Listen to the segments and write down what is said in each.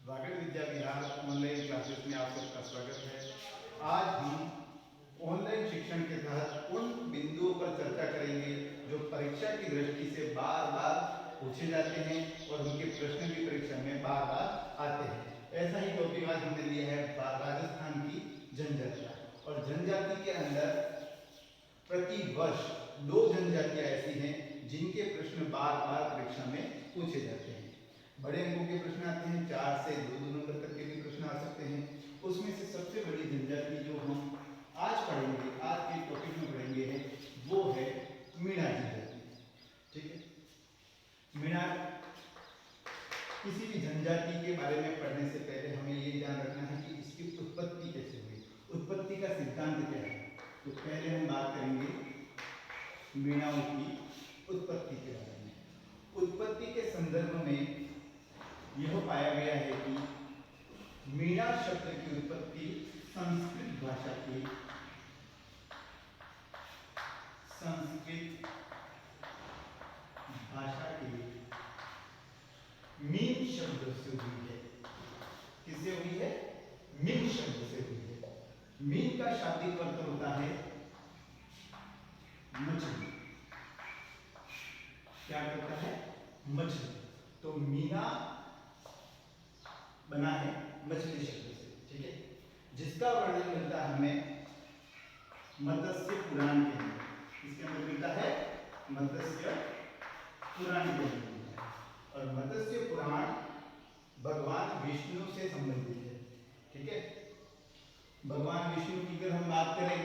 Vagad Vidya Vihar online classes में आप सबका स्वागत है। आज हम ऑनलाइन शिक्षण के तहत उन बिंदुओं पर चर्चा करेंगे जो परीक्षा की दृष्टि से बार बार पूछे जाते हैं और उनके प्रश्न भी परीक्षा में बार बार आते हैं। ऐसा ही टॉपिक आज हमने लिया है राजस्थान की जनजातियां। और जनजाति के अंदर प्रति वर्ष 2 जनजातियां ऐसी हैं जिनके प्रश्न बार बार परीक्षा में पूछे जाते हैं। बड़े अंकों के प्रश्न आते हैं, 4 से 2 नंबर तक के भी प्रश्न आ सकते हैं। उसमें से सबसे बड़ी जनजाति जो हम आज पढ़ेंगे, आज के टॉपिक में पढ़ेंगे है, वो है मीणा जनजाति। ठीक है। मीणा, किसी भी जनजाति के बारे में पढ़ने से पहले हमें ये ध्यान रखना है कि इसकी उत्पत्ति कैसे हुई, उत्पत्ति का सिद्धांत क्या है। तो पहले हम बात करेंगे मीणाओं की उत्पत्ति के बारे में। उत्पत्ति के संदर्भ में यह पाया गया है कि मीणा शब्द की उत्पत्ति संस्कृत भाषा की मीन शब्द से हुई है। किससे हुई है? मीन शब्द से हुई है। मीन का शाब्दिक अर्थ होता है मछली। क्या करता है? मछली। तो मीना बना है मछली शब्द से। ठीक है। जिसका वर्णन मिलता है हमें मत्स्य पुराण के अंदर। इसके अंदर मिलता है मत्स्य पुराण के अंदर। और मत्स्य पुराण भगवान विष्णु से संबंधित है। ठीक है। भगवान विष्णु की अगर हम बात करें,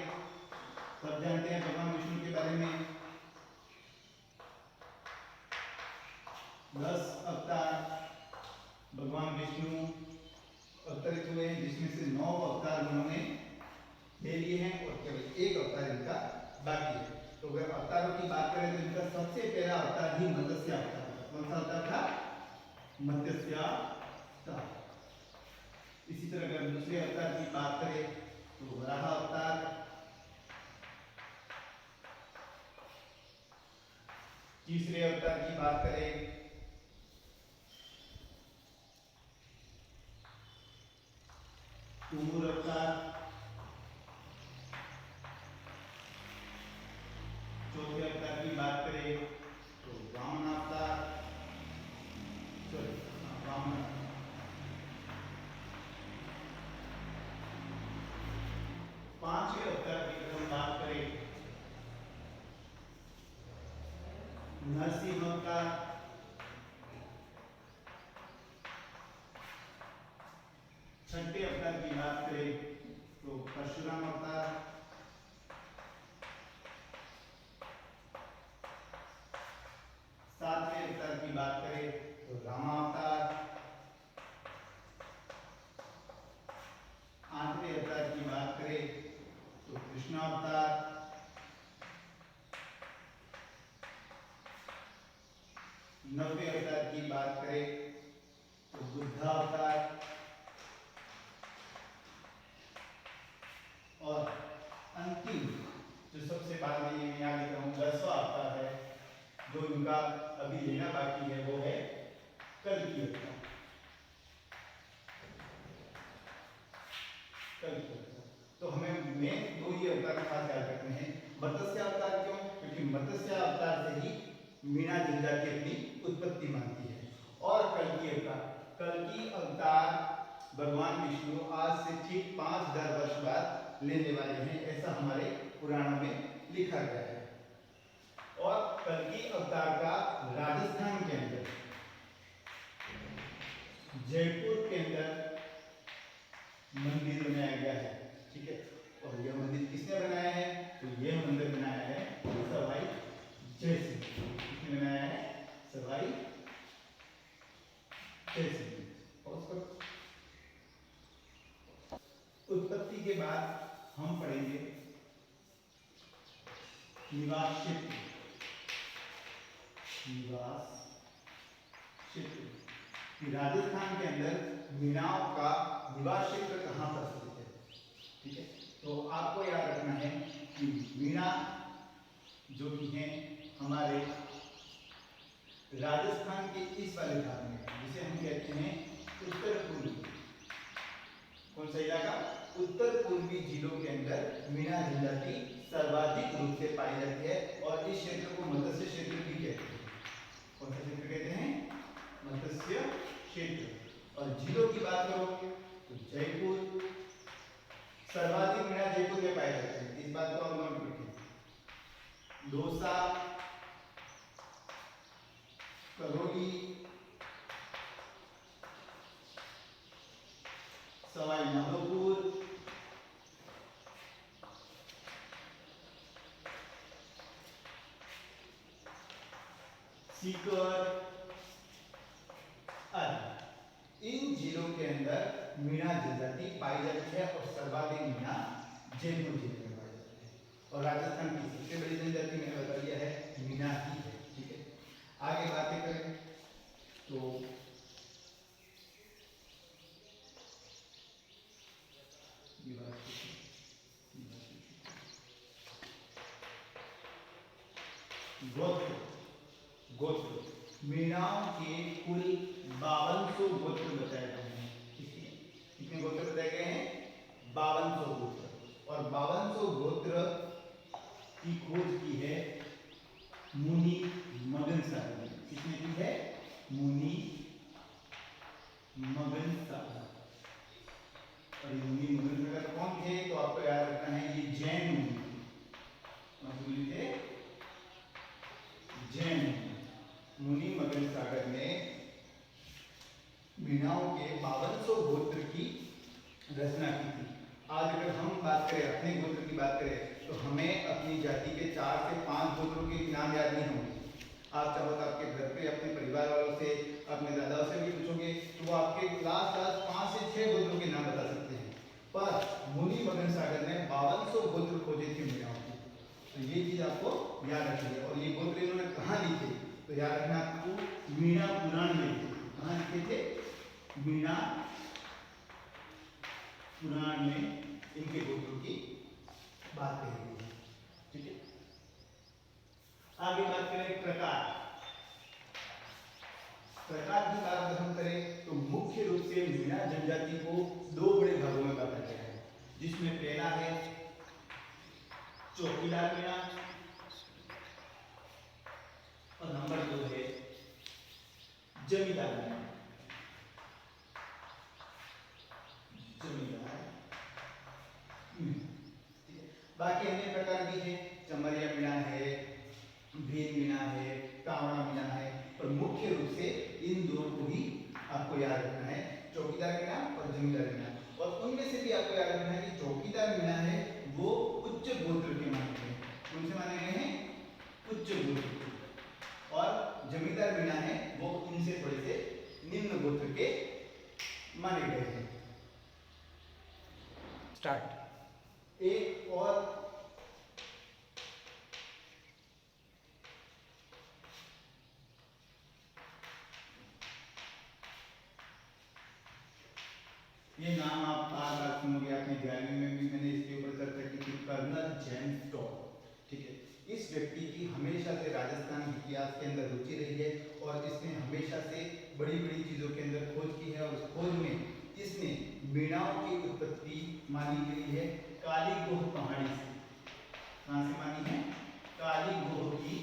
सब जानते हैं भगवान विष्णु के बारे में। 10 अवतार भगवान विष्णु अवतरित हुए हैं, जिसमें से 9 अवतार उन्होंने ले लिए हैं और केवल 1 अवतार इनका बाकी है। तो अगर अवतारों की बात करें तो इनका सबसे पहला अवतार ही मत्स्य अवतार था। कौन सा अवतार था? मत्स्य अवतार। इसी तरह अगर दूसरे अवतार की बात करें तो वराह अवतार, तीसरे अवतार की बात करें कुमूर अवतार, चौथे अवतार की बात करें तो वामन अवतार, वामन। पांचवें अवतार की अगर हम बात करें नरसिंह अवतार, छठे अवतार की बात करें तो परशुराम अवतार, सातवें अवतार की बात करें तो रामा अवतार, आठवें अवतार की बात करें तो कृष्ण अवतार, नौवें अवतार की बात करें तो बुद्ध अवतार, और अंतिम जो सबसे बाद में मैं यहाँ लिखा हूँ 10वां अवतार है, जो इनका अभी लेना बाकी है, वो है कल्कि अवतार। कल्कि अवतार। तो हमें मेन 2 ही अवतार का ख्याल रखने हैं। मत्स्य अवतार क्यों? क्योंकि मत्स्य अवतार से ही मीणा जनजाति अपनी उत्पत्ति मानती है। और कल्कि अवतार, कल्कि अवतार भगवान विष्णु आज से ठीक 5000 वर्ष बाद लेने वाले हैं, ऐसा हमारे पुराणों में लिखा गया है। और कल्कि अवतार का राजस्थान के अंदर जयपुर के अंदर मंदिर बनाया गया है। ठीक है। और यह मंदिर किसने बनाया है? तो यह मंदिर बनाया है सवाई जयसिंह। किसने बनाया है? सवाई जयसिंह। और उसको उत्पत्ति के बाद हम पढ़ेंगे निवास क्षेत्र। निवास क्षेत्र, राजस्थान के अंदर मीणाओं का निवास क्षेत्र कहाँ पर स्थित है। ठीक है। तो आपको याद रखना है कि मीणा जो कि है हमारे राजस्थान के इस वाले भाग में, जिसे हम कहते हैं उत्तर पूर्वी, कौन सा इलाका? उत्तर पूर्वी जिलों के अंदर मीणा जनजाति सर्वाधिक रूप से पाई जाती है और इस क्षेत्र को मत्स्य क्षेत्र भी कहते हैं। कौन सा क्षेत्र कहते हैं? मत्स्य क्षेत्र। और जिलों की बात करो तो जयपुर, सर्वाधिक मीणा जयपुर में पाई जाती है, इस बात को आप नोट रखें। दौसा, करौली, सवाई माधोपुर, सीकर आदि इन जिलों के अंदर मीणा जनजाति पाई जाती है और सर्वाधिक मीणा जयपुर जिले में पाई जाती है। और राजस्थान की सबसे बड़ी जनजाति मैंने बता दिया है मीणा ही है। ठीक है, आगे बातें करें तो गोत्र, गोत्र मीणाओं के कुल 5200 गोत्र बताए गए हैं। कितने गोत्र बताए गए हैं? 5200 गोत्र। और 5200 गोत्र की खोज की है मुनि मगन सागर ने। किसने की है? मुनि मगन सागर। और ये मुनि मगन सागर कौन थे? तो आपको याद रखना है ये जैन मुनि थे। जैन मुनि मगन सागर ने मीणाओं के 5200 गोत्र की रचना की थी। आज अगर हम बात करें अपने गोत्र की बात करें तो हमें अपनी जाति के 4 से 5 गोत्रों के नाम याद नहीं होंगे। आप चाहो तो आपके घर पे अपने परिवार वालों से, अपने दादाओं से भी पूछोगे तो वो आपके लास्ट 5 से 6 गोत्रों के नाम बता सकते हैं। पर मुनि मगन सागर ने 5200 गोत्र खोजे थे मीणाओं के। तो ये चीज आपको याद रखनी है। और ये गोत्र इन्होंने कहाँ लिखे? तो याद रखना आपको मीणा पुराण में लिखे। कहाँ लिखे थे? मीणा पुराण में इनके गोत्रों की बात कही गई है। ठीक है, आगे बात करें प्रकार। प्रकार की बात अगर हम करें तो मुख्य रूप से मीणा जनजाति को 2 बड़े भागों में बांटा गया है, जिसमें पहला है चौकीदार मीणा और नंबर 2 है जमींदार मीणा। जमींदार बाकी अन्य प्रकार भी हैं, चमरिया मीणा है, भील मीणा है, कावड़ा मीणा है, पर मुख्य रूप से इन दोनों को ही आपको याद रखना है, चौकीदार मीणा और जमींदार मीणा। और उनमें से भी आपको याद रखना है कि चौकीदार मीणा है वो उच्च गोत्र के माने गए हैं। कौन से माने गए हैं? उच्च गोत्र। और जमींदार मीणा है वो इनसे थोड़े से निम्न गोत्र के माने गए हैं। स्टार्ट। एक और ये नाम आप बार बार सुनोगे, अपने 11वीं में भी मैंने इसके ऊपर चर्चा की थी, कर्नल जेम्स टॉड। ठीक है, इस व्यक्ति की हमेशा से राजस्थान इतिहास के अंदर रुचि रही है और इसने हमेशा से बड़ी बड़ी चीजों के अंदर खोज की है। और उस खोज में इसने मीणाओं की उत्पत्ति मानी गई है काली गोह पहाड़ी से। कहां से मानी है? काली गोह की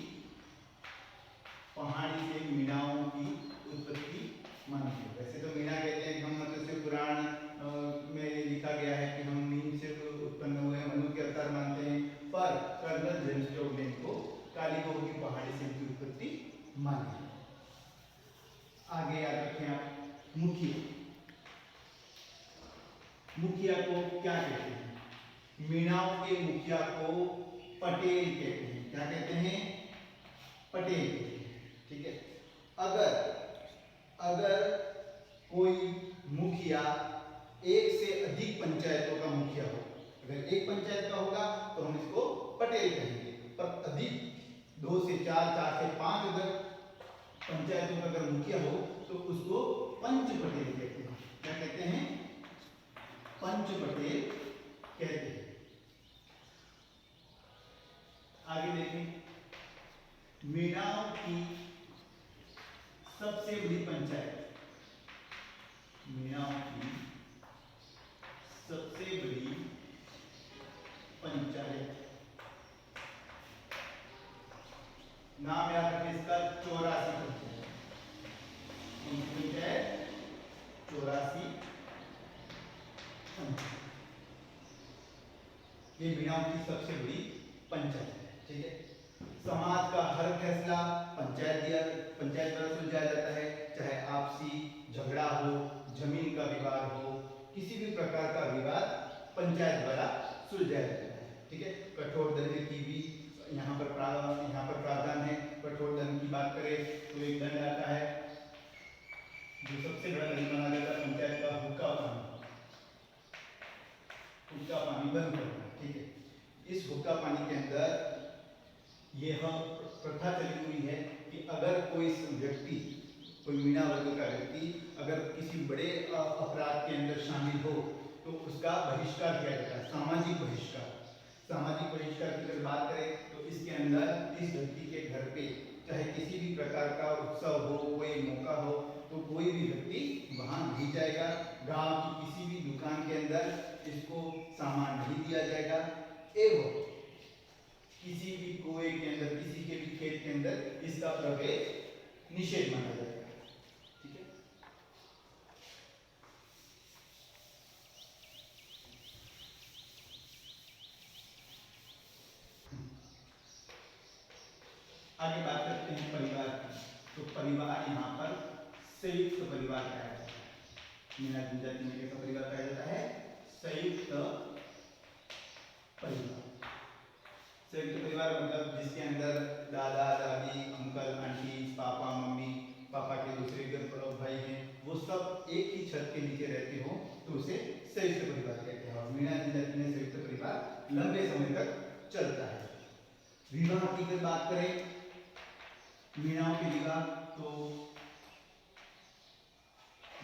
पहाड़ी से मीणाओं की उत्पत्ति मानी है। वैसे तो मीणा कहते हैं हम मत्स्य पुराण में लिखा गया है कि हम मीन से उत्पन्न हुए मनु के अवतार मानते हैं, पर कर्नल जेम्स टॉड ने इनको काली गोह की पहाड़ी से इनकी उत्पत्ति मानी है। आगे याद रखें आप मुखिया। मुखिया को क्या कहते हैं? मीणाओं के मुखिया को पटेल कहते हैं। क्या कहते हैं? पटेल कहते हैं। ठीक है, अगर कोई मुखिया एक से अधिक पंचायतों का मुखिया हो, अगर एक पंचायत का होगा तो हम इसको पटेल कहेंगे, पर अधिक 2 से 4, 4 से 5 अगर पंचायतों का अगर मुखिया हो तो उसको पंच पटेल कहते हैं। क्या कहते हैं? पंच पटेल कहते हैं। आगे देखें, मीणाओं की सबसे बड़ी पंचायत, मीणाओं की ये मीणाओं की सबसे बड़ी पंचायत है। ठीक है, समाज का हर फैसला पंचायत द्वारा सुलझाया जाता है, चाहे आपसी झगड़ा हो, जमीन का विवाद हो, किसी भी प्रकार का विवाद पंचायत द्वारा सुलझाया जाता है। ठीक है, कठोर दंड की भी यहाँ पर प्रावधान है। कठोर दंड की बात करें तो एक दंड आता है जो सबसे बड़ा दंड माना जाता है पंचायत का, हुक्का पानी बंद करना। ठीक है, इस हुक्का पानी के अंदर यह प्रथा चली हुई है कि अगर कोई व्यक्ति, कोई मीणा वर्ग का व्यक्ति अगर किसी बड़े अपराध के अंदर शामिल हो तो उसका बहिष्कार किया जाता है, सामाजिक बहिष्कार। सामाजिक बहिष्कार की अगर बात करें तो इसके अंदर इस व्यक्ति के घर पे चाहे किसी भी प्रकार का उत्सव हो, कोई मौका हो, तो कोई भी व्यक्ति वहां नहीं जाएगा। गांव की किसी भी दुकान के अंदर इसको सामान नहीं दिया जाएगा एवं किसी भी कुएं के अंदर, किसी के भी खेत के अंदर इसका प्रवेश निषेध माना जाएगा। ठीक है, आगे बात करते हैं परिवार की। तो परिवार यहाँ पर संयुक्त परिवार कहा जाता है। मीणा जनजाति में कैसा परिवार कहा जाता है? संयुक्त परिवार। संयुक्त परिवार मतलब जिसके अंदर दादा दादी, अंकल आंटी, पापा मम्मी, पापा के दूसरे भाई हैं, वो सब एक ही छत के नीचे रहते हो तो उसे संयुक्त परिवार कहते हैं। और मीणा जनजाति में संयुक्त परिवार लंबे समय तक चलता है। विवाह की अगर बात करें, मीणाओं के विवाह तो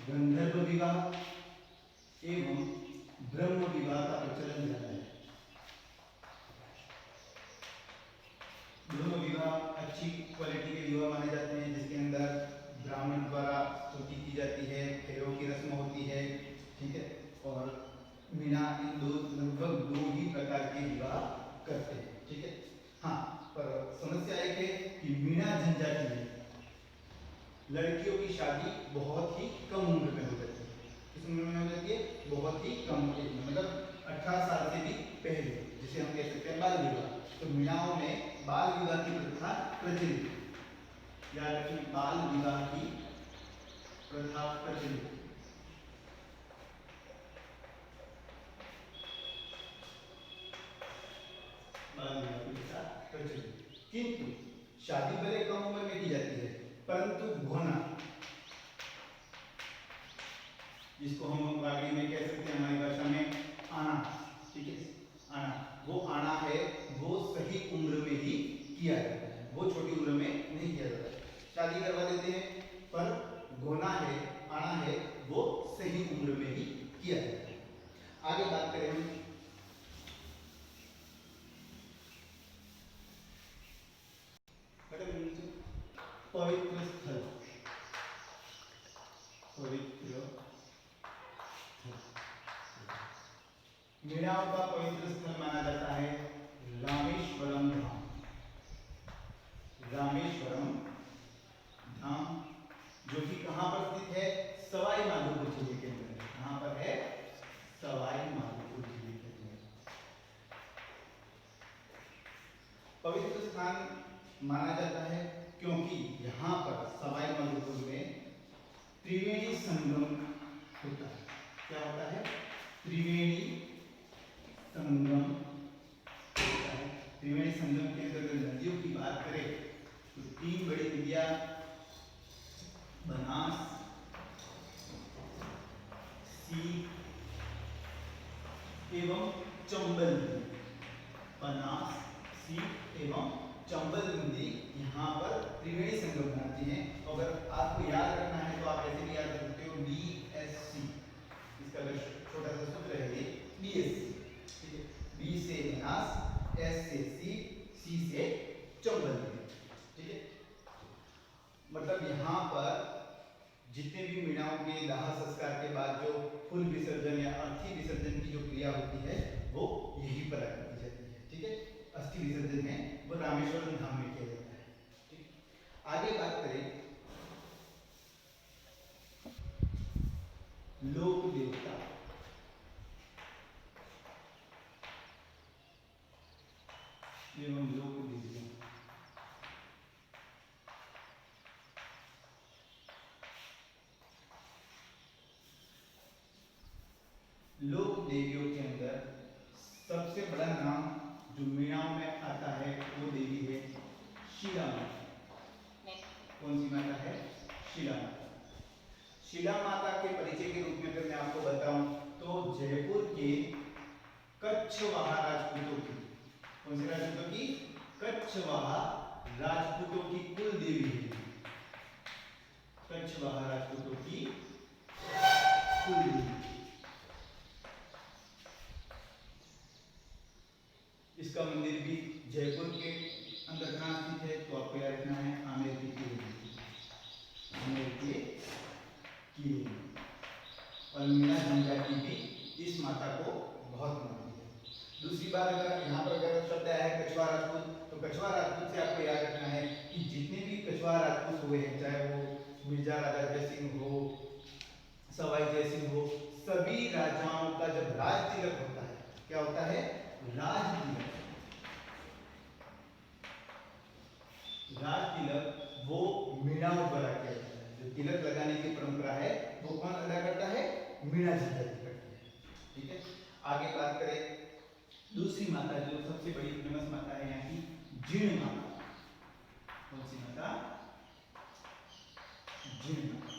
गंधर्व विवाह एवं ब्रह्म विवाह का प्रचलन ज्यादा है। दोनों विवाह अच्छी क्वालिटी के विवाह माने जाते हैं, जिसके अंदर ब्राह्मण द्वारा स्तुति की जाती है, फेरों की रस्म होती है। ठीक है, और मीणा इन लगभग दो ही प्रकार के विवाह करते हैं। ठीक है, हाँ, पर समस्या एक है कि मीणा जनजाति में लड़कियों की शादी बहुत ही कम उम्र में हो जाती है। किस उम्र में हो जाती है? बहुत ही कम एज में, मतलब 18 साल से भी पहले, जिसे हम कह सकते हैं बाल विवाह। तो मीणाओं में बाल विवाह की प्रथा प्रचलित है। याद रखिए, बाल विवाह की प्रथा प्रचलित है। बाल विवाह की प्रथा प्रचलित, किंतु शादी भले कम उम्र में की जाती है, परंतु घोना, जिसको हम बागड़ी में कह सकते हैं, हमारी भाषा में आना। ठीक है, आना, वो आना है, वो सही उम्र में ही किया जाता है, वो छोटी उम्र में नहीं किया जाता है। शादी करवा देते हैं, पर घोना है, आना है, वो सही उम्र में ही किया जाता है। आगे बात करें हम पवित्र स्थल। पवित्र मीणाओं का पवित्र स्थल माना जाता है रामेश्वरम धाम। रामेश्वरम धाम जो कि कहाँ पर स्थित है? सवाई माधोपुर जिले के अंदर। कहाँ पर है? सवाई माधोपुर जिले के अंदर। पवित्र स्थान माना जाता है क्योंकि यहाँ पर सवाई माधोपुर में त्रिवेणी संगम होता है। क्या होता है? त्रिवेणी संगम होता है। त्रिवेणी संगम के अंदर अगर नदियों की बात करें तो तीन बड़ी नदियां बनास, सीप एवं चंबल नदी। बनास, सीप एवं चंबल नदी यहाँ पर त्रिवेणी संगम बनाती हैं। अगर आपको याद रखना है तो आप ऐसे भी याद रख सकते हो, BSC। इसका अगर छोटा सा सूत्र है ये BSC। ठीक है, B से बनास, S से सीप, C से चंबल नदी। ठीक है, मतलब यहाँ पर जितने भी मीणाओं के दाह संस्कार के बाद जो फूल विसर्जन या अर्थी विसर्जन की जो क्रिया होती है वो यहीं पर आकर की जाती है। ठीक है, अस्थि विसर्जन है वो रामेश्वरम धाम में किया जाता है। ठीक, आगे बात करें लोक देवता। लोक देवियों के अंदर सबसे बड़ा नाम जो मीणाओं में आता है वो देवी है शीला माता। कौन सी माता है? शीला माता। शीला माता के परिचय के रूप में अगर मैं आपको बताऊं तो जयपुर के कच्छवाहा राजपूतों की, कौन से राजपूतों की? कच्छवाहा राजपूतों की कुल देवी है। कच्छवाहा राजपूतों की कुल देवी। इसका मंदिर भी जयपुर के अंदर कहाँ स्थित है? तो आपको याद रखना है आमेर के किले, आमेर के किले। और मीणा जनजाति भी इस माता को बहुत मानती है। दूसरी बात, अगर यहाँ पर अगर शब्द आया है कछवा राजपूत, तो कछवा राजपूत से आपको याद रखना है कि जितने भी कछवा राजपूत हुए हैं, चाहे वो मिर्जा राजा जयसिंह हो, सवाई जयसिंह हो, सभी राजाओं का जब राज तिलक होता है, क्या होता है? राज तिलक। राज तिलक वो मीणाओं द्वारा किया जाता है। जो तिलक लगाने की परंपरा है वो कौन अदा करता है? मीणा जनजाति करती है। ठीक है, आगे बात करें दूसरी माता जो सबसे बड़ी फेमस माता है यहाँ की, जीण माता। कौन सी माता? जीण माता।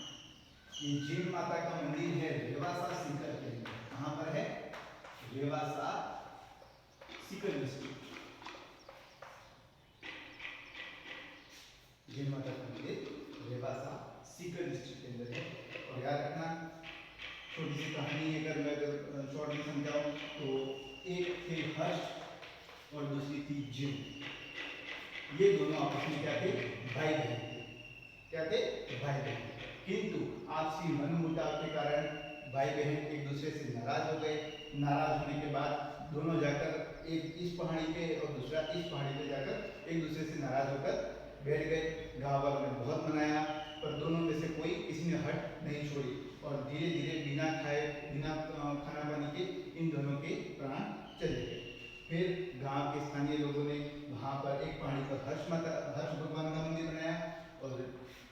ये जीण माता का मंदिर है रेवासा सीकर के अंदर। कहाँ पर है? रेवासा सीकर डिस्ट्रिक्ट। जीण माता का मंदिर रेवासा सीकर डिस्ट्रिक्ट के अंदर है। और याद रखना, छोटी सी कहानी अगर मैं शॉर्ट में समझाऊं तो एक थे हर्ष और दूसरी थी जीण। ये दोनों आपस में क्या थे? भाई बहन थे। क्या थे? भाई बहन। किंतु आपसी मनमुटाव के कारण भाई बहन एक दूसरे से नाराज हो गए। नाराज होने के बाद दोनों जाकर एक इस पहाड़ी पे और दूसरा इस पहाड़ी पे जाकर एक दूसरे से नाराज होकर बैठ गए। गांव वालों ने बहुत मनाया पर दोनों में से कोई किसी ने हट नहीं छोड़ी और धीरे धीरे बिना खाए बिना खाना पानी के इन दोनों के प्राण चले गए। फिर गांव के स्थानीय लोगों ने वहां पर एक पहाड़ी पर हर्ष भगवान का मंदिर बनाया और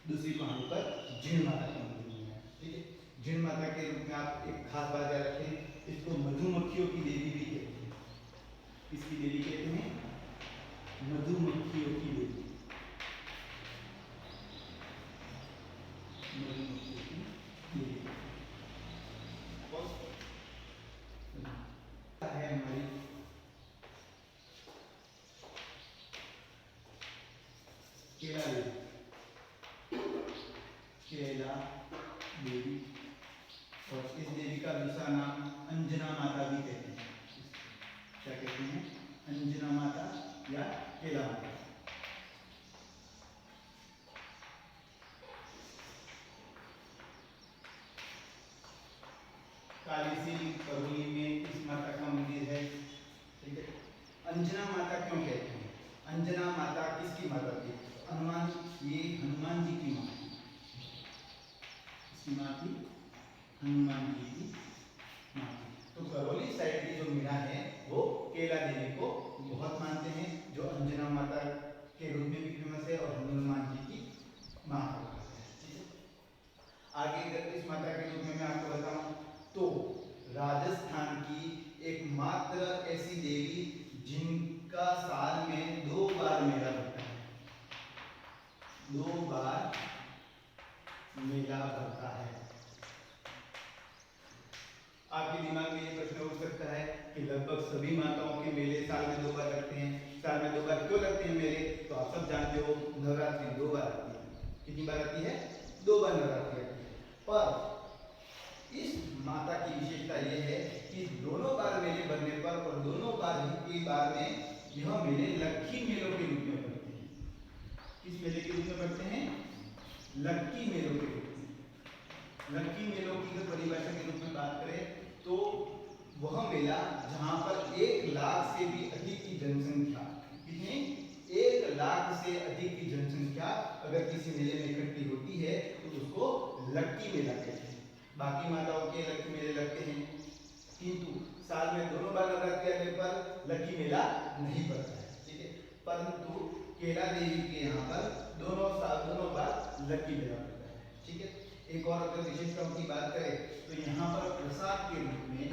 दूसरी पहाड़ी पर जीण माता का मंदिर बनाया। ठीक है, जीण माता के रूप में आप एक खास बात याद रखें, इसको मधुमक्खियों की देवी भी कहते हैं। इसकी देवी कहते हैं मधुमक्खियों की देवी। मधुमक्खियों की देवी है हमारी केला देवी। केला देवी और इस देवी का दूसरा नाम अंजना माता भी कहते हैं। क्या कहते हैं? अंजना माता या केला माता। कालीसिंह करौली में इस माता का मंदिर है। ठीक है, अंजना माता क्यों कहते हैं? अंजना माता किसकी माता थी? हनुमान, ये हनुमान जी की माँ थी। इसकी माँ थी हनुमान जी की माँ थी। तो करौली साइड की जो मीणा है वो केला देवी को बहुत मानते हैं, जो अंजना माता के रूप में भी फेमस है और हनुमान जी की माँ को कहते हैं। ठीक है, आगे अगर इस माता के रूप में मैं आपको बताऊं तो राजस्थान की एकमात्र ऐसी देवी जिनका साल में 2 बार मेला लगता है। 2 बार मेला भरता है। आपके दिमाग में ये प्रश्न उठ सकता है कि लगभग सभी माताओं के मेले साल में 2 बार लगते हैं। साल में 2 बार क्यों लगते हैं मेले? तो आप सब जानते हो नवरात्रि 2 बार आती है। कितनी बार आती है? 2 बार नवरात्रि आती है। पर इस माता की विशेषता यह है कि दोनों बार मेले भरने पर और दोनों बार की बार में यह मेले लक्की मेलों के रूप में पड़ते हैं। किस मेले के रूप में पड़ते हैं? लक्की मेलों के रूप में। लक्की मेलों की अगर परिभाषा के रूप में बात करें तो वह मेला जहां पर 1 लाख से भी अधिक की जनसंख्या, कितनी? 1 लाख से अधिक की जनसंख्या अगर किसी मेले में इकट्ठी होती है तो उसको लक्की मेला कहते हैं। बाकी माताओं के लक्की मेले लगते हैं किंतु साल में दोनों बार नवरात्रि आने पर लक्की मेला नहीं पड़ता है। ठीक है, परंतु केला देवी के यहाँ पर दोनों बार लक्की मेला पड़ता है। ठीक है, एक और अगर विशेषताओं की बात करें तो यहाँ पर प्रसाद के रूप में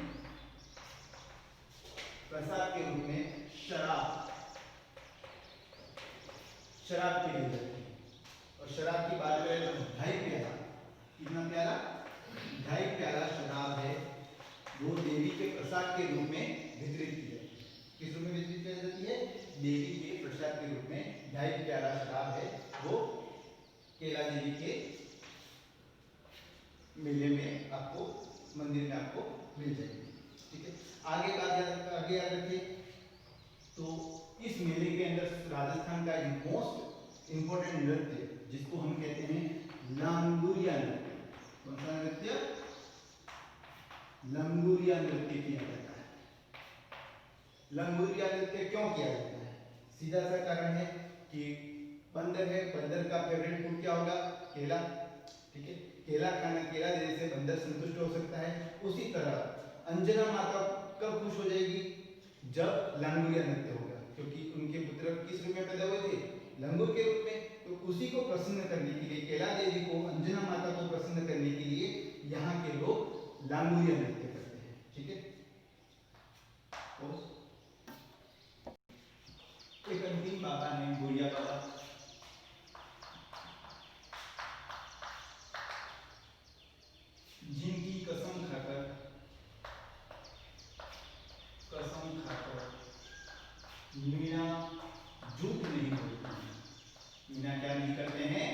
शराब पी ली जाती है। और शराब की बात करें तो 2.5 प्याला, कितना प्याला? 2.5 प्याला शराब है वो देवी के प्रसाद के रूप में वितरित की जाती है। किस रूप में वितरित की जाती है? देवी के प्रसाद के रूप में 2.5 प्याला शराब है वो केला देवी के मेले में आपको, मंदिर में आपको मिल जाएगी। ठीक है, आगे याद रखिए। तो इस मेले के अंदर राजस्थान का एक मोस्ट इंपोर्टेंट नृत्य जिसको हम कहते हैं लंगूरिया नृत्य। कौन सा नृत्य? लंगूरिया नृत्य किया जाता है। लंगूरिया नृत्य क्यों किया जाता है? सीधा सा कारण है कि बंदर है, बंदर का फेवरेट फूड क्या होगा? केला। ठीक है, केला खाना, केला देने से बंदर संतुष्ट हो सकता है। उसी तरह अंजना माता कब खुश हो जाएगी? जब लंगूरिया नृत्य होगा, क्योंकि उनके पुत्र किस रूप में पैदा हुए थे? लंगूर के रूप में। तो उसी को प्रसन्न करने के लिए, केला देवी को, अंजना माता को प्रसन्न करने के लिए यहाँ के लोग लंगूरिया नृत्य करते हैं। ठीक है, एक अंतिम बाबा है भूरिया बाबा। जिनकी कसम खाकर मीणा झूठ नहीं बोलती है। मीणा क्या नहीं करते हैं?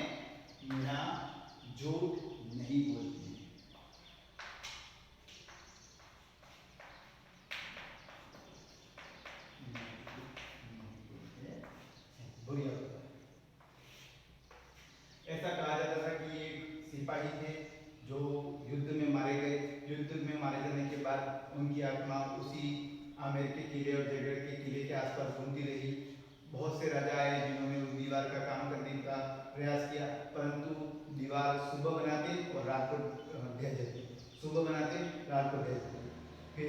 मीणा झूठ नहीं बोलती है। ऐसा कहा जाता था कि ये सिपाही थे जो युद्ध में मारे गए। युद्ध में मारे जाने के बाद उनकी आत्मा उसी आमेर के किले और जयगढ़ के किले के आसपास घूमती रही। बहुत से राजा आए जिन्होंने उस दीवार का काम करने का प्रयास किया, परंतु दीवार सुबह बनाते और रात को ढह जाती, सुबह बनाते रात को ढह जाती। फिर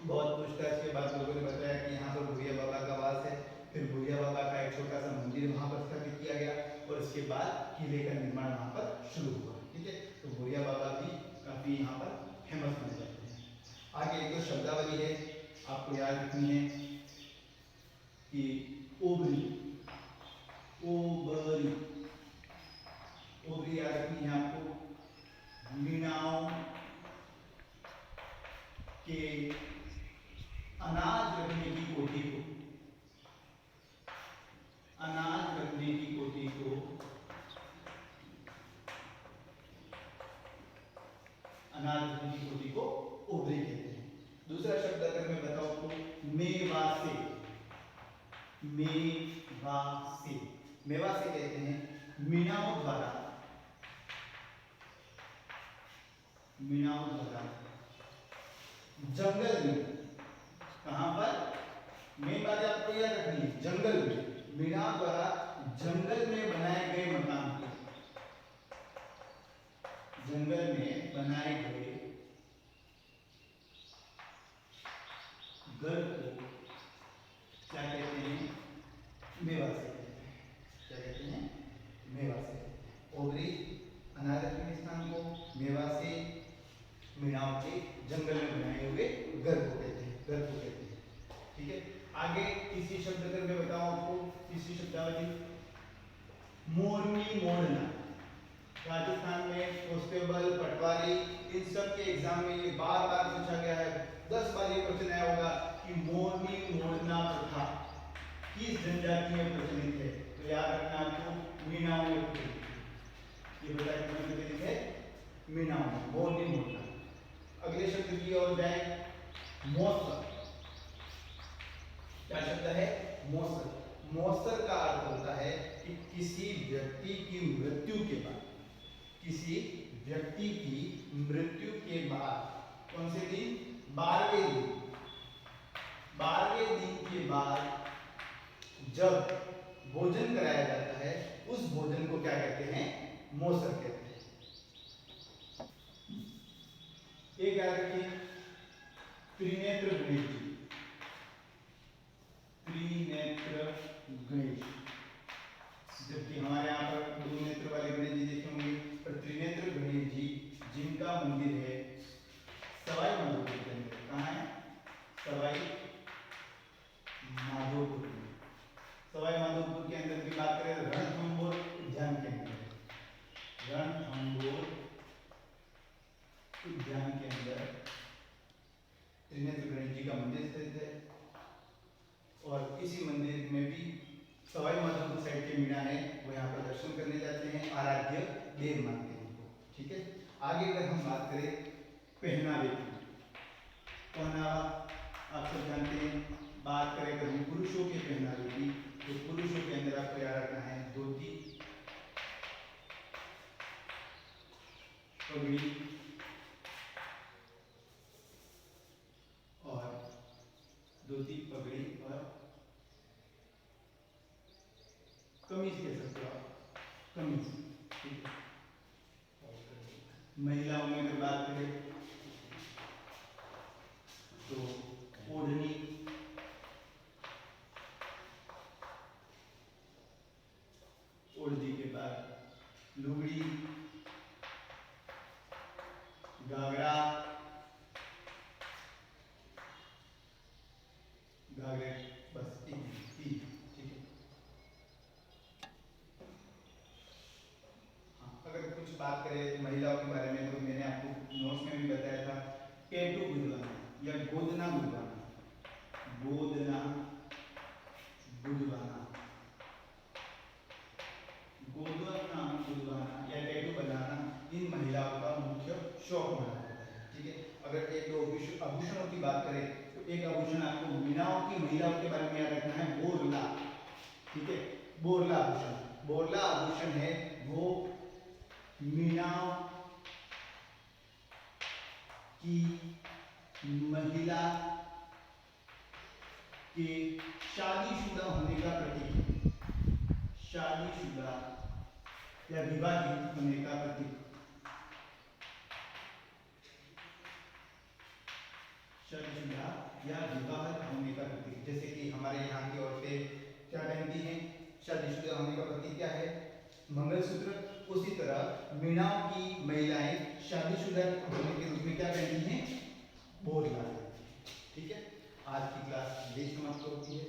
बहुत पूछताछ के बाद लोगों ने बताया कि यहाँ पर भूरिया बाबा का वास है। फिर भूरिया बाबा का एक छोटा सा मंदिर वहाँ पर स्थापित किया गया और इसके बाद किले का निर्माण वहाँ पर शुरू हुआ। ठीक है, तो भूरिया बाबा भी काफ़ी यहाँ पर फेमस माने जाते हैं। आगे एक दो शब्दावली है आपको याद रखनी है कि ओबरी, ओबरी, ओबरी याद रखनी है आपको। मीणाओं के अनाज रखने की कोठी को, अनाज रखने की कोठी को अनाज रखने की कोठी को ओबरी कहते हैं। दूसरा शब्द अगर मैं बताऊं तो मेवासे, मेवासे, मेवासे कहते हैं मीणाओं द्वारा, मीणाओं द्वारा जंगल में, कहां पर? मेन बात आपको याद रखनी है, जंगल में, मीणाओं द्वारा जंगल में बनाए गए मकान को, जंगल में बनाए गए घर को क्या कहते हैं? मेवासे कहते हैं। क्या कहते हैं? मेवासे। ओबरी अनाज रखने स्थान को, मेवासे मीणाओं के जंगल में बनाए हुए घर को कहते हैं, घर को कहते हैं। ठीक है, आगे तीसरी शब्द अगर मैं बताऊं आपको, तीसरी शब्दावली मोरनी मोड़ना। राजस्थान में कांस्टेबल, पटवारी, इन सब के एग्जाम में ये बार बार पूछा गया है, 10 बार ये क्वेश्चन आया होगा कि मोरनी मोड़ना प्रथा किस जनजाति में प्रचलित है? तो याद रखना आपको, मीणाओं में प्रचलित है। ये बता कितने प्रचलित है? मीणाओं में, मोरनी मोड़ना। अगले शब्द की ओर जाए, मौसर। क्या शब्द है? मौसर। मौसर का अर्थ होता है कि किसी व्यक्ति की मृत्यु के बाद, किसी व्यक्ति की मृत्यु के बाद, कौन से दिन? 12वें दिन, 12वें दिन के बाद जब भोजन कराया जाता है, उस भोजन को क्या कहते हैं? मौसर कहते हैं। एक याद रखिए, त्रिनेत्र गणेश जी, त्रिनेत्र गणेश। जबकि हमारे यहाँ पर 2 नेत्र वाले गणेश जी देखे होंगे, पर त्रिनेत्र गणेश जी जिनका मंदिर है सवाई माधोपुर के अंदर। कहाँ है? सवाई माधोपुर में। सवाई माधोपुर के अंदर की बात करें अंदर त्रिनेत्र गणेश जी का मंदिर स्थित है और इसी मंदिर में भी सवाई माधोपुर साइड के मीणा है वो यहाँ पर दर्शन करने जाते हैं, आराध्य देव मानते हैं उनको। ठीक है, आगे अगर हम बात करें पहनावे की, पहनावा आप सब जानते हैं। बात करें अगर हम पुरुषों के पहनावे की, तो पुरुषों के अंदर आपको याद रखना है धोती, पगड़ी और धोती, पगड़ी और कमीज कह सकते हो आप, कमीज। ठीक है, महिलाओं में अगर बात करें तो ओढ़नी, ओढ़नी के बाद लुगड़ी, घाघरा, घाघरे, बस तीन। ठीक है, हाँ अगर कुछ बात करें महिलाओं के बारे में तो मैंने आपको नोट्स में भी बताया था, टैटू गुदवाना या गोदना गुदवाना, गोदना गुदवाना, गोदना गुदवाना या टैटू बनाना इन महिलाओं का मुख्य शौक माना जाता है। ठीक है, अगर एक दो आभूषणों की बात करें तो एक आभूषण आपको मीणाओं की महिलाओं के बारे में याद रखना है, बोरला। ठीक है, बोरला आभूषण, बोरला आभूषण है वो मीणाओं की महिला के शादीशुदा होने का प्रतीक, शादीशुदा या विवाहित होने का प्रतीक, शादीशुदा या विवाहित होने का प्रतीक। जैसे कि हमारे यहाँ की औरतें क्या पहनती हैं, शादीशुदा होने का प्रतीक क्या है, मंगलसूत्र। उसी तरह मीणाओं की महिलाएं शादीशुदा होने के रूप में क्या पहनती हैं, बोरला। ठीक है, आज की क्लास यही समाप्त होती है।